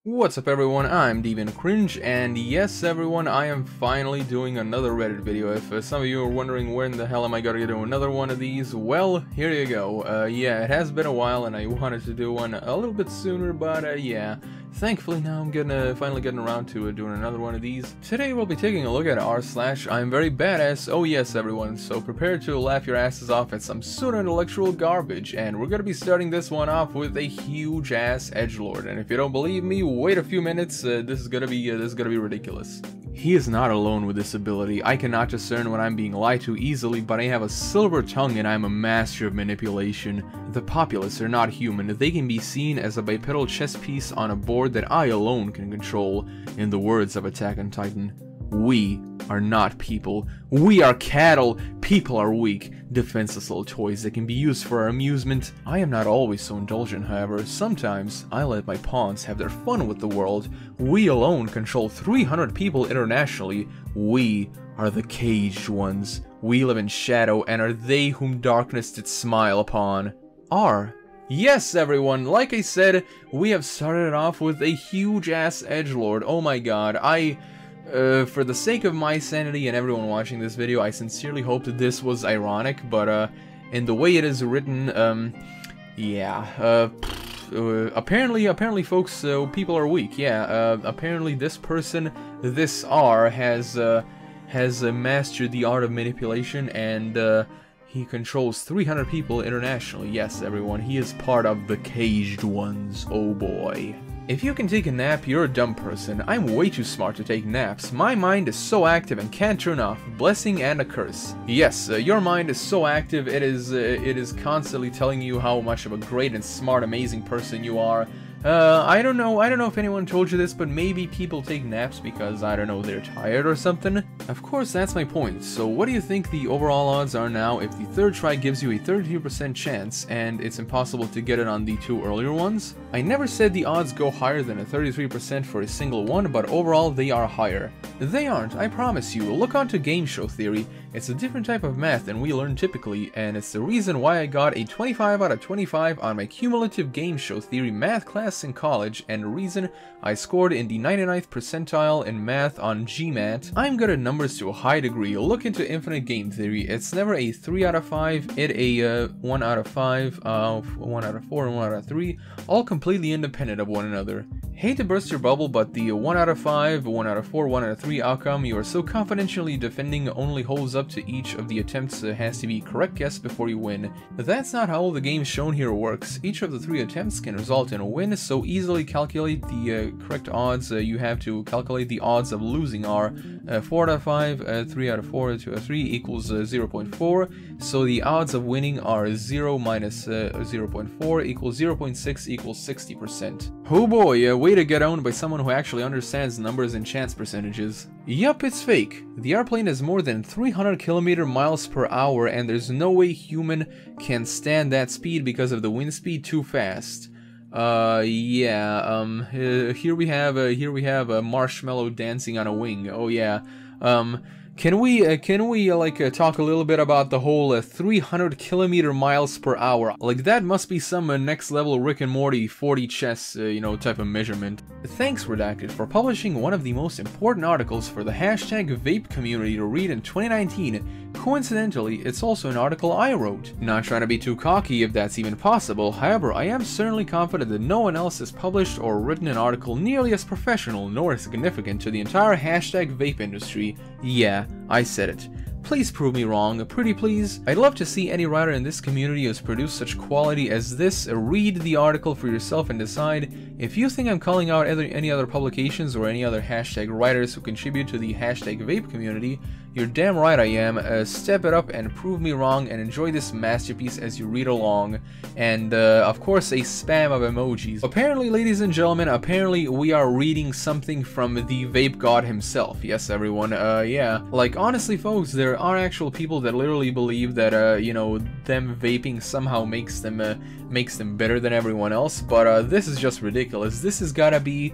What's up everyone, I'm Deviant Cringe, and yes everyone, I am finally doing another Reddit video. If some of you are wondering when the hell am I gonna do another one of these, well, here you go. Yeah, it has been a while and I wanted to do one a little bit sooner, but yeah. Thankfully now I'm finally getting around to doing another one of these. Today we'll be taking a look at r/I'm very badass, oh yes everyone, so prepare to laugh your asses off at some pseudo-intellectual garbage, and we're gonna be starting this one off with a huge ass edgelord, and if you don't believe me, wait a few minutes, this is gonna be ridiculous. He is not alone with this ability. I cannot discern when I'm being lied to easily, but I have a silver tongue and I'm a master of manipulation. The populace are not human. They can be seen as a bipedal chess piece on a board that I alone can control. In the words of Attack on Titan, we are not people. We are cattle. People are weak, defenseless little toys that can be used for our amusement. I am not always so indulgent, however. Sometimes I let my pawns have their fun with the world. We alone control 300 people internationally. We are the caged ones. We live in shadow and are they whom darkness did smile upon. Yes, everyone, like I said, we have started off with a huge-ass edgelord. Oh my god, for the sake of my sanity and everyone watching this video, I sincerely hope that this was ironic, but, in the way it is written, yeah, apparently folks, people are weak, yeah, apparently this person, this R, has mastered the art of manipulation, and, he controls 300 people internationally. Yes, everyone, he is part of the caged ones. Oh boy. If you can take a nap, you're a dumb person. I'm way too smart to take naps. My mind is so active and can't turn off. Blessing and a curse. Yes, your mind is so active, it is constantly telling you how much of a great and smart, amazing person you are. I don't know if anyone told you this, but maybe people take naps because, I don't know, they're tired or something. Of course, that's my point. So what do you think the overall odds are now if the third try gives you a 32% chance and it's impossible to get it on the two earlier ones? I never said the odds go higher than a 33% for a single one, but overall they are higher. They aren't, I promise you. Look onto game show theory. It's a different type of math than we learn typically, and it's the reason why I got a 25 out of 25 on my cumulative game show theory math class in college, and the reason I scored in the 99th percentile in math on GMAT. I'm good at numbers to a high degree. Look into infinite game theory. It's never a 3 out of 5, it's a 1 out of 5, 1 out of 4, and 1 out of 3, all completely independent of one another. Hate to burst your bubble, but the 1 out of 5, 1 out of 4, 1 out of 3 outcome you are so confidentially defending only holds up to each of the attempts has to be correct guess before you win. That's not how the game shown here works. Each of the 3 attempts can result in a win, so easily calculate the correct odds. You have to calculate the odds of losing are 4 out of 5, 3 out of 4, 2 out of 3 equals 0.4, so the odds of winning are 0 minus 0.4 equals 0.6 equals 60%. Oh boy, way to get owned by someone who actually understands numbers and chance percentages. Yup, it's fake. The airplane is more than 300 miles per hour, and there's no way human can stand that speed because of the wind speed too fast. Yeah, here we have a marshmallow dancing on a wing. Oh yeah. Can we talk a little bit about the whole 300 miles per hour? Like, that must be some next level Rick and Morty 40 chess, you know, type of measurement. Thanks, Redacted, for publishing one of the most important articles for the hashtag vape community to read in 2019. Coincidentally, it's also an article I wrote. Not trying to be too cocky if that's even possible, however, I am certainly confident that no one else has published or written an article nearly as professional nor as significant to the entire hashtag vape industry. Yeah, I said it. Please prove me wrong, pretty please. I'd love to see any writer in this community who has produced such quality as this read the article for yourself and decide. If you think I'm calling out any other publications or any other hashtag writers who contribute to the hashtag vape community, you're damn right I am. Step it up and prove me wrong and enjoy this masterpiece as you read along. And of course a spam of emojis. Apparently, ladies and gentlemen, apparently we are reading something from the vape god himself. Yes, everyone, yeah. Like, honestly folks, there are actual people that literally believe that, you know, them vaping somehow makes them better than everyone else, but this is just ridiculous. This has gotta be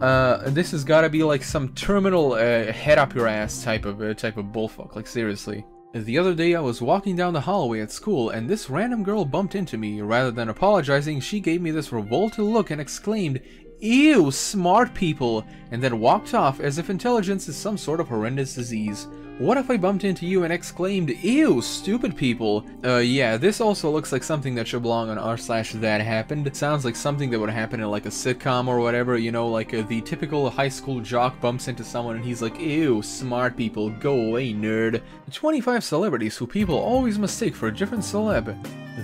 like some terminal head up your ass type of bullfuck, like seriously. The other day I was walking down the hallway at school and this random girl bumped into me. Rather than apologizing, she gave me this revolted look and exclaimed, "Ew, smart people," and then walked off as if intelligence is some sort of horrendous disease. What if I bumped into you and exclaimed, "Ew, stupid people"? Yeah, this also looks like something that should belong on r/that happened. It sounds like something that would happen in like a sitcom or whatever, you know, like the typical high school jock bumps into someone and he's like, "Ew, smart people, go away, nerd." 25 celebrities who people always mistake for a different celeb.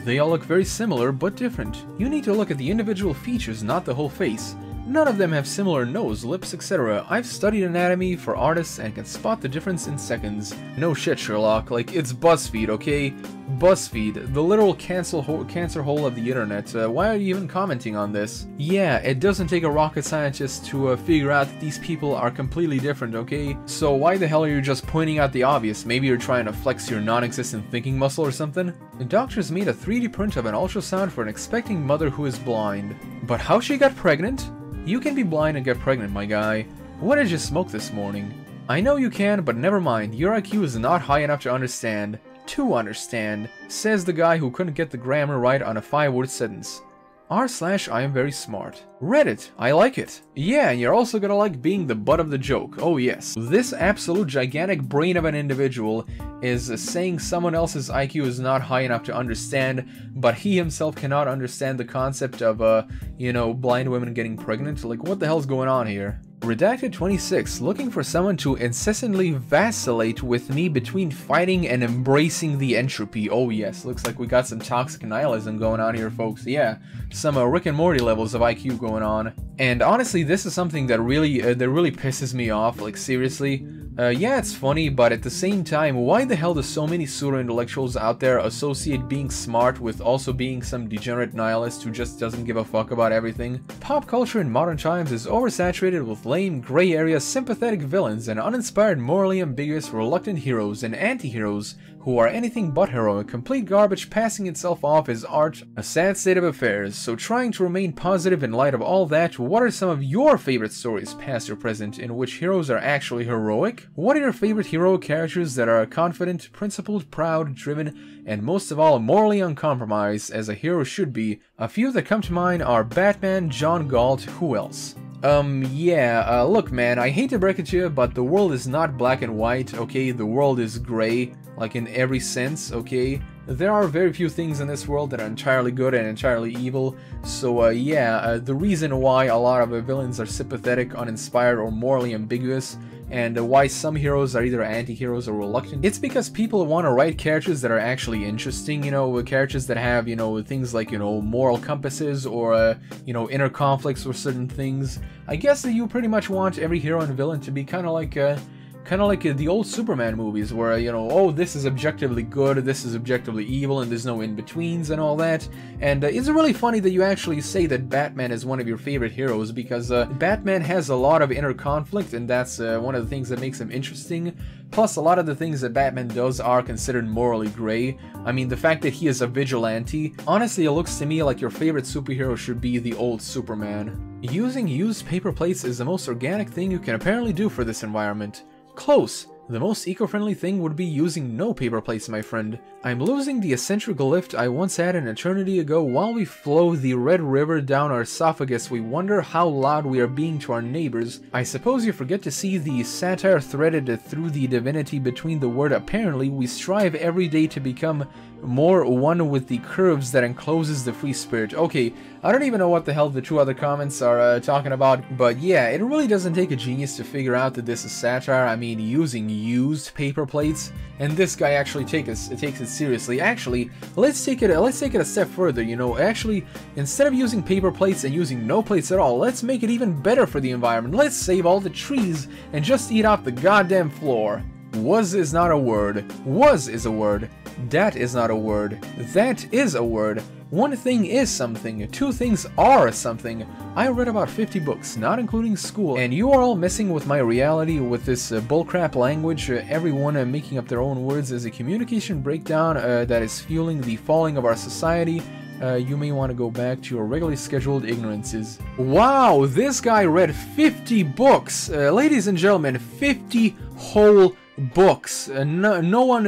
They all look very similar, but different. You need to look at the individual features, not the whole face. None of them have similar nose, lips, etc. I've studied anatomy for artists and can spot the difference in seconds. No shit, Sherlock. Like, it's BuzzFeed, okay? BuzzFeed, the literal cancer hole of the internet. Why are you even commenting on this? Yeah, it doesn't take a rocket scientist to figure out that these people are completely different, okay? So why the hell are you just pointing out the obvious? Maybe you're trying to flex your non-existent thinking muscle or something? The doctors made a 3D print of an ultrasound for an expecting mother who is blind. But how she got pregnant? You can be blind and get pregnant, my guy. What did you smoke this morning? I know you can, but never mind. Your IQ is not high enough to understand. To understand, says the guy who couldn't get the grammar right on a 5-word sentence. r/iamverysmart. Reddit, I like it. Yeah, and you're also gonna like being the butt of the joke. Oh yes. This absolute gigantic brain of an individual is saying someone else's IQ is not high enough to understand, but he himself cannot understand the concept of, you know, blind women getting pregnant. Like, what the hell's going on here? Redacted 26, looking for someone to incessantly vacillate with me between fighting and embracing the entropy. Oh yes, looks like we got some toxic nihilism going on here, folks. Yeah, some Rick and Morty levels of IQ going on. And honestly, this is something that really pisses me off, like seriously. Yeah, it's funny, but at the same time, why the hell do so many pseudo-intellectuals out there associate being smart with also being some degenerate nihilist who just doesn't give a fuck about everything? Pop culture in modern times is oversaturated with lame, gray area, sympathetic villains and uninspired, morally ambiguous, reluctant heroes and anti-heroes who are anything but heroic, complete garbage passing itself off as art, a sad state of affairs. So trying to remain positive in light of all that, what are some of your favorite stories, past or present, in which heroes are actually heroic? What are your favorite hero characters that are confident, principled, proud, driven, and most of all, morally uncompromised, as a hero should be? A few that come to mind are Batman, John Galt, who else? Look man, I hate to break it to you, but the world is not black and white, okay? The world is gray, like in every sense, okay? There are very few things in this world that are entirely good and entirely evil, so the reason why a lot of villains are sympathetic, uninspired, or morally ambiguous, and why some heroes are either anti-heroes or reluctant, it's because people want to write characters that are actually interesting, you know, characters that have, you know, things like, you know, moral compasses or, you know, inner conflicts with certain things. I guess that you pretty much want every hero and villain to be kind of like the old Superman movies where, you know, oh, this is objectively good, this is objectively evil, and there's no in-betweens and all that. And it's really funny that you actually say that Batman is one of your favorite heroes, because Batman has a lot of inner conflict, and that's one of the things that makes him interesting. Plus, a lot of the things that Batman does are considered morally gray. I mean, the fact that he is a vigilante, honestly, it looks to me like your favorite superhero should be the old Superman. Using used paper plates is the most organic thing you can apparently do for this environment. Close. The most eco-friendly thing would be using no paper plates, my friend. I'm losing the eccentrical lift I once had an eternity ago. While we flow the Red River down our esophagus, we wonder how loud we are being to our neighbors. I suppose you forget to see the satire threaded through the divinity between the word apparently. We strive every day to become more one with the curves that encloses the free spirit. Okay, I don't even know what the hell the two other comments are talking about, but yeah, it really doesn't take a genius to figure out that this is satire. I mean, using used paper plates, and this guy actually takes it seriously. Actually, let's take it a step further, you know. Actually, instead of using paper plates and using no plates at all, let's make it even better for the environment. Let's save all the trees and just eat off the goddamn floor. Was is not a word. Was is a word. That is not a word. That is a word. One thing is something. Two things are something. I read about 50 books, not including school, and you are all messing with my reality with this bullcrap language. Everyone making up their own words is a communication breakdown that is fueling the falling of our society. You may want to go back to your regularly scheduled ignorances. Wow, this guy read 50 books! Ladies and gentlemen, 50 whole books. No one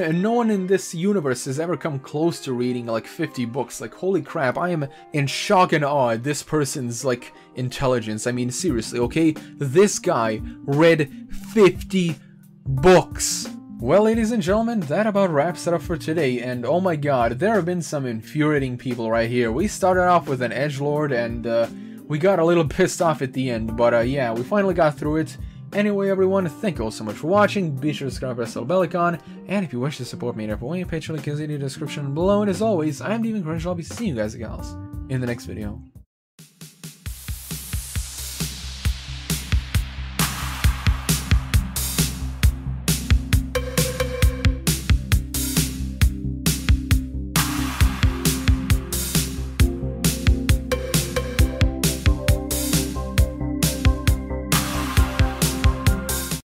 in this universe has ever come close to reading like 50 books. Like, holy crap, I am in shock and awe at this person's like intelligence. I mean, seriously, okay? This guy read 50 books. Well, ladies and gentlemen, that about wraps it up for today, and oh my god, there have been some infuriating people right here. We started off with an edgelord, and we got a little pissed off at the end, but yeah, we finally got through it. Anyway, everyone, thank you all so much for watching. Be sure to subscribe, press the bell icon, and if you wish to support me in every way, Patreon link is in the description below, and as always, I'm Cringe. I'll be seeing you guys and gals in the next video.